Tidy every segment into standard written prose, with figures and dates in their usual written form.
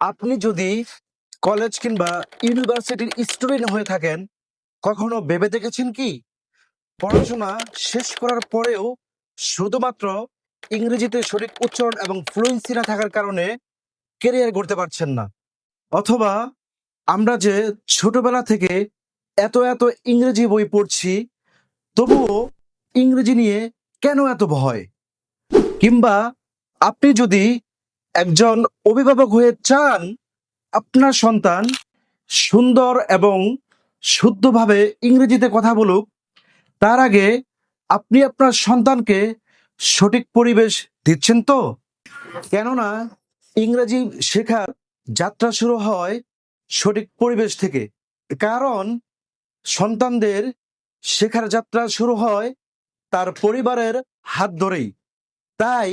আপনি যদি কলেজ কিংবা ইউনিভার্সিটির স্টুডেন্ট হয়ে থাকেন, কখনো ভেবে দেখেছেন কি পড়াশোনা শেষ করার পরেও শুধুমাত্র ইংরেজিতে সঠিক উচ্চারণ এবং ফ্লুয়েন্সি না থাকার কারণে কেরিয়ার গড়তে পারছেন না? অথবা আমরা যে ছোটবেলা থেকে এত এত ইংরেজি বই পড়ছি, তবুও ইংরেজি নিয়ে কেন এত ভয়? কিংবা আপনি যদি একজন অভিভাবক হয়ে চান আপনার সন্তান সুন্দর এবং শুদ্ধভাবে ইংরেজিতে কথা বলুক, তার আগে আপনি আপনার সন্তানকে সঠিক পরিবেশ দিচ্ছেন তো? কেননা ইংরেজি শেখার যাত্রা শুরু হয় সঠিক পরিবেশ থেকে। কারণ সন্তানদের শেখার যাত্রা শুরু হয় তার পরিবারের হাত ধরেই। তাই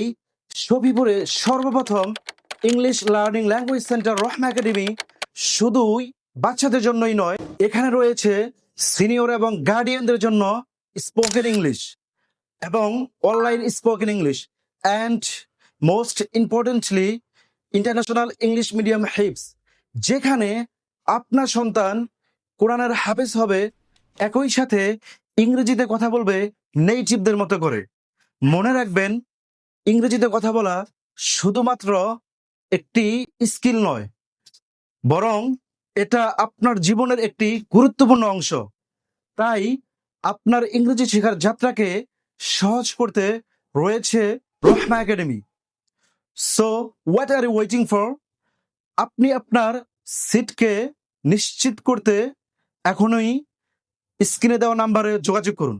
সফিপুরে সর্বপ্রথম English learning language centre Rahma academy শুধুই বাচ্চাদের জন্যই নয়, এখানে রয়েছে সিনিয়র এবং গার্ডিয়ানদের জন্য স্পোকেন ইংলিশ এবং online spoken English and most importantly international English medium hips, যেখানে আপনার সন্তান কোরআনের হাফেজ হবে, একই সাথে ইংরেজিতে কথা বলবে নেটিভদের মতো করে। মনে রাখবেন, ইংরেজিতে কথা বলা শুধুমাত্র একটি স্কিল নয়, বরং এটা আপনার জীবনের একটি গুরুত্বপূর্ণ অংশ। তাই আপনার ইংরেজি শেখার যাত্রাকে সহজ করতে রয়েছে Rahma academy. So what are you waiting for? আপনি আপনার সিটকে নিশ্চিত করতে এখনই স্ক্রিনে দেওয়া নাম্বারে যোগাযোগ করুন।